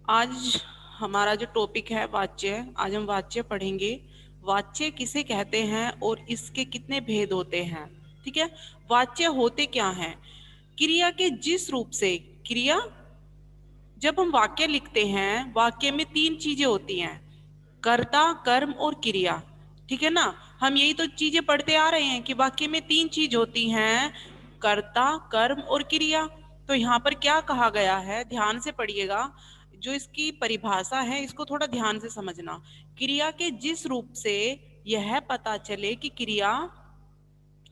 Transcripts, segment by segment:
आज हमारा जो टॉपिक है वाच्य है। आज हम वाच्य पढ़ेंगे। वाच्य किसे कहते हैं और इसके कितने भेद होते हैं। ठीक है। वाच्य होते क्या हैं? क्रिया के जिस रूप से क्रिया, जब हम वाक्य लिखते हैं वाक्य में तीन चीजें होती हैं, कर्ता, कर्म और क्रिया। ठीक है ना। हम यही तो चीजें पढ़ते आ रहे हैं कि वाक्य में तीन चीज होती हैं, कर्ता, कर्म और क्रिया। तो यहाँ पर क्या कहा गया है, ध्यान से पढ़िएगा। जो इसकी परिभाषा है इसको थोड़ा ध्यान से समझना। क्रिया के जिस रूप से यह पता चले कि क्रिया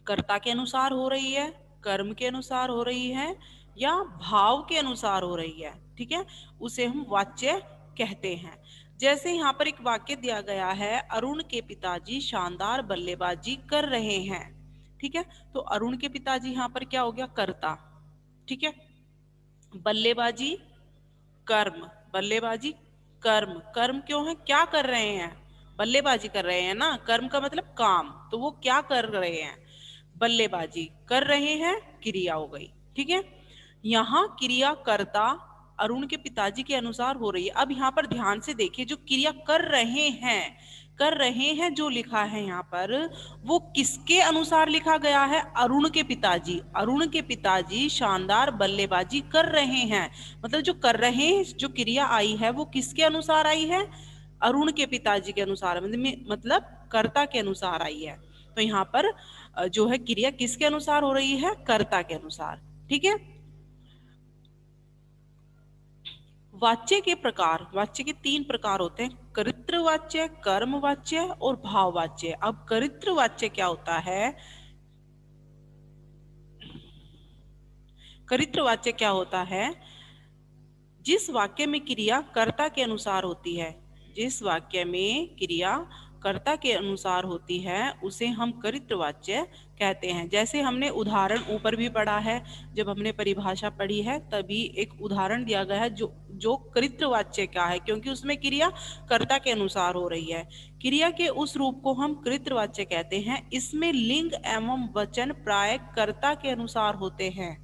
कर्ता के अनुसार हो रही है, कर्म के अनुसार हो रही है या भाव के अनुसार हो रही है, ठीक है, उसे हम वाच्य कहते हैं। जैसे यहाँ पर एक वाक्य दिया गया है, अरुण के पिताजी शानदार बल्लेबाजी कर रहे हैं। ठीक है। तो अरुण के पिताजी यहाँ पर क्या हो गया, कर्ता। ठीक है। बल्लेबाजी कर्म, बल्लेबाजी कर्म, कर्म क्यों है, क्या कर रहे हैं, बल्लेबाजी कर रहे हैं ना। कर्म का मतलब काम, तो वो क्या कर रहे हैं, बल्लेबाजी कर रहे हैं, क्रिया हो गई। ठीक है। यहाँ क्रिया कर्ता अरुण के पिताजी के अनुसार हो रही है। अब यहाँ पर ध्यान से देखिए, जो क्रिया कर रहे हैं, कर रहे हैं जो लिखा है यहाँ पर, वो किसके अनुसार लिखा गया है, अरुण के पिताजी। अरुण के पिताजी शानदार बल्लेबाजी कर रहे हैं, मतलब जो कर रहे हैं, जो क्रिया आई है वो किसके अनुसार आई है, अरुण के पिताजी के अनुसार, मतलब कर्ता के अनुसार आई है। तो यहाँ पर जो है क्रिया किसके अनुसार हो रही है, कर्ता के अनुसार। ठीक है। वाच्य के प्रकार, वाच्य के तीन प्रकार होते हैं, करित्र वाच्य, कर्म वाच्य और भाव वाच्य। अब करित्र वाच्य क्या होता है, करित्र वाच्य क्या होता है, जिस वाक्य में क्रिया कर्ता के अनुसार होती है, जिस वाक्य में क्रिया कर्ता के अनुसार होती है उसे हम करित्र वाच्य कहते हैं। जैसे हमने उदाहरण ऊपर भी पढ़ा है, जब हमने परिभाषा पढ़ी है तभी एक उदाहरण दिया गया है जो जो करित्र वाच्य का है, क्योंकि उसमें क्रिया कर्ता के अनुसार हो रही है। क्रिया के उस रूप को हम करित्र वाच्य कहते हैं। इसमें लिंग एवं वचन प्राय कर्ता के अनुसार होते हैं।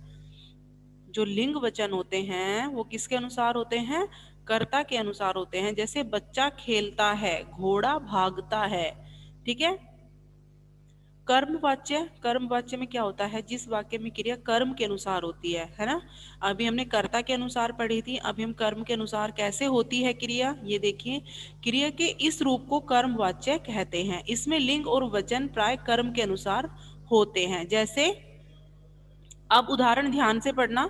जो लिंग वचन होते हैं वो किसके अनुसार होते हैं, कर्ता के अनुसार होते हैं। जैसे बच्चा खेलता है, घोड़ा भागता है। ठीक है। कर्म वाच्य, कर्म वाच्य में क्या होता है, जिस वाक्य में क्रिया कर्म के अनुसार होती है ना। अभी हमने कर्ता के अनुसार पढ़ी थी, अभी हम कर्म के अनुसार कैसे होती है क्रिया, ये देखिए। क्रिया के इस रूप को कर्म वाच्य कहते हैं। इसमें लिंग और वचन प्राय कर्म के अनुसार होते हैं। जैसे अब उदाहरण ध्यान से पढ़ना,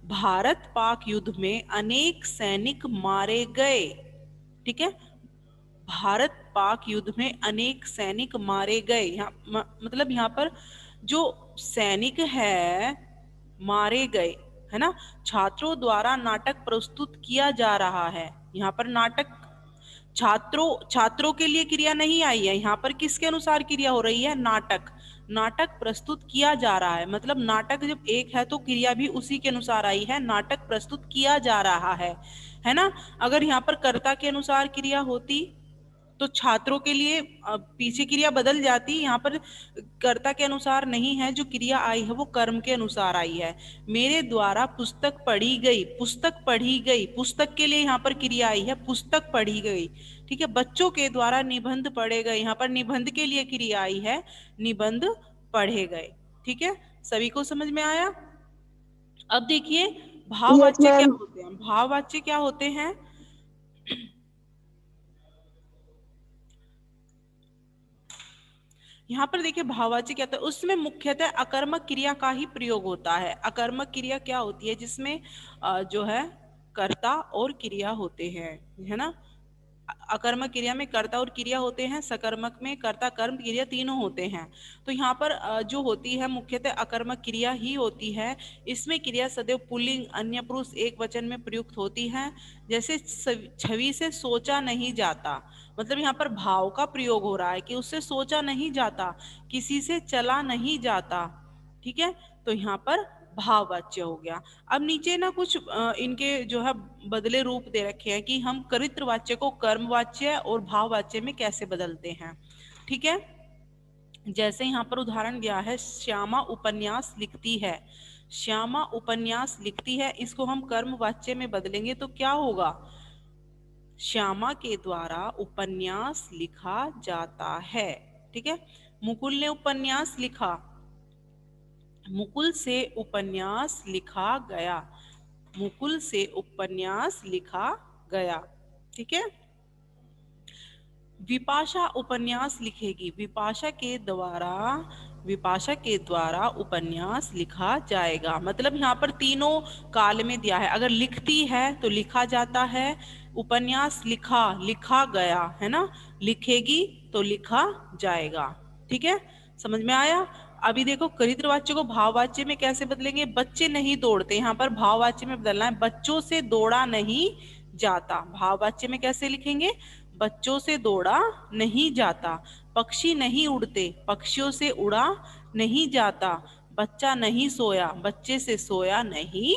भारत पाक युद्ध में अनेक सैनिक मारे गए। ठीक है। भारत पाक युद्ध में अनेक सैनिक मारे गए। यहाँ मतलब यहाँ पर जो सैनिक है मारे गए, है ना। छात्रों द्वारा नाटक प्रस्तुत किया जा रहा है। यहाँ पर नाटक छात्रों, छात्रों के लिए क्रिया नहीं आई है, यहाँ पर किसके अनुसार क्रिया हो रही है, नाटक। नाटक प्रस्तुत किया जा रहा है, मतलब नाटक जब एक है तो क्रिया भी उसी के अनुसार आई है, नाटक प्रस्तुत किया जा रहा है ना। अगर यहाँ पर कर्ता के अनुसार क्रिया होती तो छात्रों के लिए पीछे क्रिया बदल जाती। यहाँ पर कर्ता के अनुसार नहीं है, जो क्रिया आई है वो कर्म के अनुसार आई है। मेरे द्वारा पुस्तक पढ़ी गई, पुस्तक पढ़ी गई, पुस्तक के लिए यहाँ पर क्रिया आई है, पुस्तक पढ़ी गई। ठीक है। बच्चों के द्वारा निबंध पढ़े गए, यहाँ पर निबंध के लिए क्रिया आई है, निबंध पढ़े गए। ठीक है। सभी को समझ में आया। अब देखिए यस भाववाच्य क्या मैम। होते हैं, भाववाच्य क्या होते हैं। यहाँ पर देखिए भाववाच्य क्या होता है, उसमें मुख्यतः अकर्मक क्रिया का ही प्रयोग होता है। अकर्मक क्रिया क्या होती है, जिसमें जो है कर्ता और क्रिया होते हैं, है ना। अकर्मक क्रिया में कर्ता और क्रिया होते हैं, सकर्मक में कर्ता कर्म क्रिया तीनों होते हैं। तो यहाँ पर जो होती है मुख्यतः अकर्मक क्रिया ही होती है। इसमें क्रिया सदैव पुल्लिंग अन्य पुरुष एक वचन में प्रयुक्त होती है। जैसे छवि से सोचा नहीं जाता, मतलब यहाँ पर भाव का प्रयोग हो रहा है कि उससे सोचा नहीं जाता, किसी से चला नहीं जाता। ठीक है। तो यहाँ पर भाववाच्य हो गया। अब नीचे ना कुछ इनके जो है बदले रूप दे रखे हैं कि हम करित्र वाच्य को कर्म वाच्य और भाववाच्य में कैसे बदलते हैं। ठीक है। जैसे यहाँ पर उदाहरण दिया है, श्यामा उपन्यास लिखती है। श्यामा उपन्यास लिखती है, इसको हम कर्म वाच्य में बदलेंगे तो क्या होगा, श्यामा के द्वारा उपन्यास लिखा जाता है। ठीक है, मुकुल ने उपन्यास लिखा, मुकुल से उपन्यास लिखा गया, मुकुल से उपन्यास लिखा गया। ठीक है, विपाशा उपन्यास लिखेगी, विपाशा के द्वारा उपन्यास लिखा जाएगा। मतलब यहाँ पर तीनों काल में दिया है, अगर लिखती है तो लिखा जाता है, उपन्यास लिखा, लिखा गया, है ना, लिखेगी तो लिखा जाएगा। ठीक है, समझ में आया। अभी देखो करित्रवाच्य को भाववाच्य में कैसे बदलेंगे। बच्चे नहीं दौड़ते, यहाँ पर भाववाच्य में बदलना है, बच्चों से दौड़ा नहीं जाता। भाववाच्य में कैसे लिखेंगे, बच्चों से दौड़ा नहीं जाता। पक्षी नहीं उड़ते, पक्षियों से उड़ा नहीं जाता। बच्चा नहीं सोया, बच्चे से सोया नहीं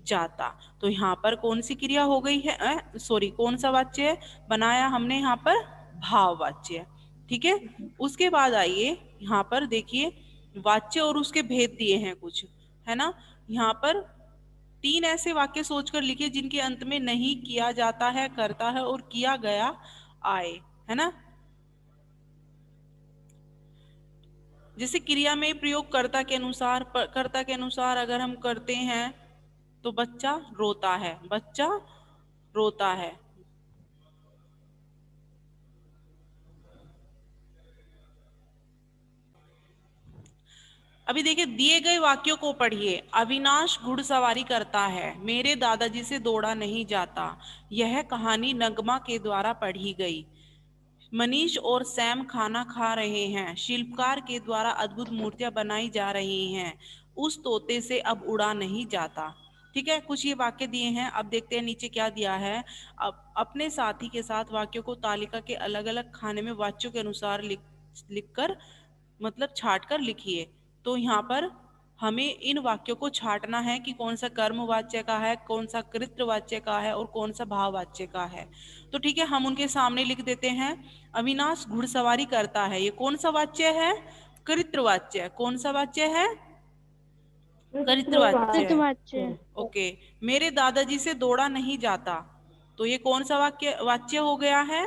जाता। तो यहाँ पर कौन सी क्रिया हो गई है, सॉरी कौन सा वाच्य बनाया हमने यहाँ पर, भाववाच्य। ठीक है, उसके बाद आइए यहाँ पर देखिए वाच्य और उसके भेद दिए हैं कुछ, है ना। यहाँ पर 3 ऐसे वाक्य सोचकर लिखिए जिनके अंत में नहीं किया जाता है, करता है और किया गया आए, है ना। जैसे क्रिया में प्रयोग कर्ता के अनुसार अगर हम करते हैं तो बच्चा रोता है, बच्चा रोता है। अभी देखिए दिए गए वाक्यों को पढ़िए। अविनाश घुड़सवारी करता है, मेरे दादाजी से दौड़ा नहीं जाता। यह कहानी नगमा के द्वारा पढ़ी गई। मनीष और सैम खाना खा रहे हैं, शिल्पकार के द्वारा अद्भुत मूर्तियां बनाई जा रही हैं। उस तोते से अब उड़ा नहीं जाता। ठीक है, कुछ ये वाक्य दिए हैं। अब देखते हैं नीचे क्या दिया है। अब अपने साथी के साथ वाक्यों को तालिका के अलग अलग खाने में वाच्यों के अनुसार लिखकर मतलब छाट कर लिखिए। तो यहाँ पर हमें इन वाक्यों को छाटना है कि कौन सा कर्मवाच्य का है, कौन सा कृतवाच्य का है और कौन सा भाववाच्य का है। तो ठीक है, हम उनके सामने लिख देते हैं। अविनाश घुड़सवारी करता है, ये कौन सा वाच्य है, कृतवाच्य। कौन सा वाच्य है, कृतवाच्य। कृतवाच्य। ओके, मेरे दादाजी से दौड़ा नहीं जाता, तो ये कौन सा वाच्य हो गया है,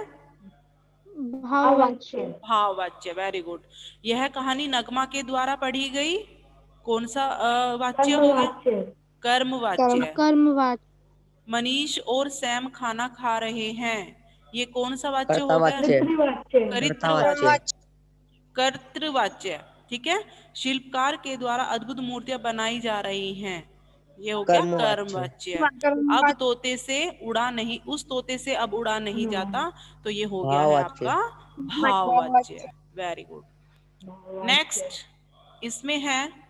भाववाच्य। भाववाच्य। Very good. यह कहानी नगमा के द्वारा पढ़ी गई, कौन सा वाच्य हो गया, कर्मवाच्य। कर्मवाच्य। मनीष और सैम खाना खा रहे हैं, ये कौन सा वाच्य हो गया, कर्तावाच्य। करित्रवाच्य, कर्तृवाच्य। ठीक है, शिल्पकार के द्वारा अद्भुत मूर्तियां बनाई जा रही हैं, ये हो गया कर्मवाच्य। अब तोते से उड़ा नहीं, उस तोते से अब उड़ा नहीं जाता, तो ये हो गया है भाववाच्य। आपका भाववाच्य। Very good. नेक्स्ट इसमें है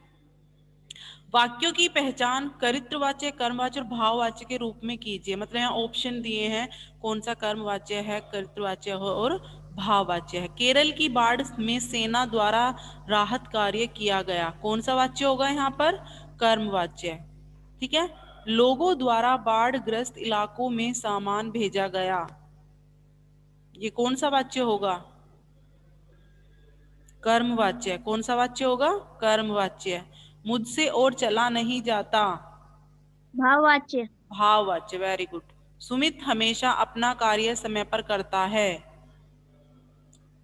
वाक्यों की पहचान करित्रवाच्य, कर्मवाच्य और भाववाच्य के रूप में कीजिए। मतलब यहाँ ऑप्शन दिए हैं कौन सा कर्मवाच्य है, करित्रवाच्य हो और भाववाच्य है। केरल की बाढ़ में सेना द्वारा राहत कार्य किया गया, कौन सा वाच्य होगा यहाँ पर, कर्मवाच्य। ठीक है, लोगों द्वारा बाढ़ ग्रस्त इलाकों में सामान भेजा गया, ये कौन सा वाच्य होगा, कर्मवाच्य। कौन सा वाच्य होगा, कर्मवाच्य। मुझसे और चला नहीं जाता, भाववाच्य। भाववाच्य। Very good. सुमित हमेशा अपना कार्य समय पर करता है,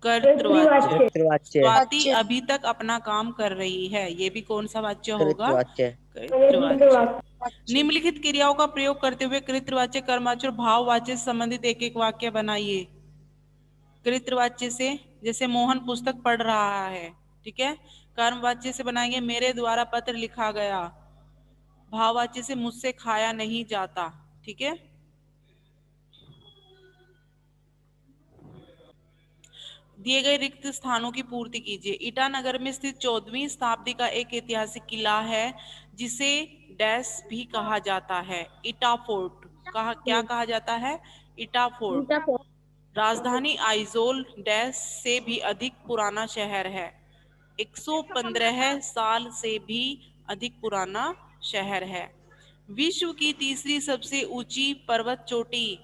कर्तृवाच्य। कृतवाच्य। स्वाति अभी तक अपना काम कर रही है, ये भी कौन सा वाच्य होगा, कृतवाच्य। कृतवाच्य। निम्नलिखित क्रियाओं का प्रयोग करते हुए कृतवाच्य, कर्मवाच्य और भाववाच्य से संबंधित एक एक वाक्य बनाइए। कृतवाच्य से, जैसे मोहन पुस्तक पढ़ रहा है, ठीक है। कर्मवाच्य से बनाएंगे मेरे द्वारा पत्र लिखा गया। भाववाच्य से मुझसे खाया नहीं जाता, ठीक है। दिए गए रिक्त स्थानों की पूर्ति कीजिए। ईटानगर में स्थित 14वीं शताब्दी का एक ऐतिहासिक किला है जिसे डैश भी कहा जाता है, इटा फोर्ट। क्या कहा जाता है, इटा फोर्ट। राजधानी आइजोल डैश से भी अधिक पुराना शहर है, 115 साल से भी अधिक पुराना शहर है। विश्व की तीसरी सबसे ऊंची पर्वत चोटी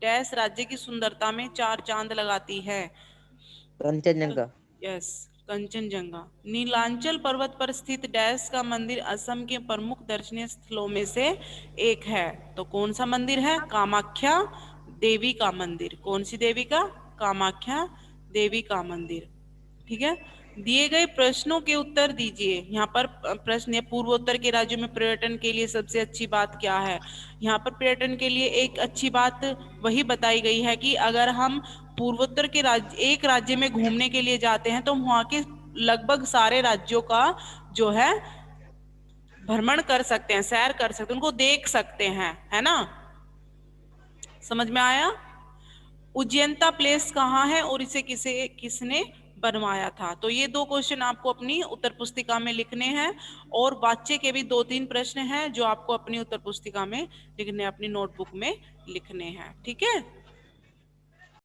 डैश राज्य की सुंदरता में 4 चांद लगाती है, कंचनजंगा। यस, कंचनजंगा। नीलांचल पर्वत पर स्थित डैश का मंदिर असम के प्रमुख दर्शनीय स्थलों में से एक है, तो कौन सा मंदिर है, कामाख्या देवी का मंदिर। कौन सी देवी का? कामाख्या देवी का मंदिर। ठीक है, दिए गए प्रश्नों के उत्तर दीजिए। यहाँ पर प्रश्न है, पूर्वोत्तर के राज्यों में पर्यटन के लिए सबसे अच्छी बात क्या है? यहाँ पर पर्यटन के लिए एक अच्छी बात वही बताई गई है कि अगर हम पूर्वोत्तर के राज्य, एक राज्य में घूमने के लिए जाते हैं तो वहाँ के लगभग सारे राज्यों का जो है भ्रमण कर सकते हैं, सैर कर सकते हैं, उनको देख सकते हैं, है ना? समझ में आया? उज्जैनता प्लेस कहाँ है और इसे किसने बनवाया था? तो ये 2 क्वेश्चन आपको अपनी उत्तर पुस्तिका में लिखने हैं, और वाच्य के भी 2-3 प्रश्न हैं जो आपको अपनी उत्तर पुस्तिका में लिखने, अपनी नोटबुक में लिखने हैं। ठीक है।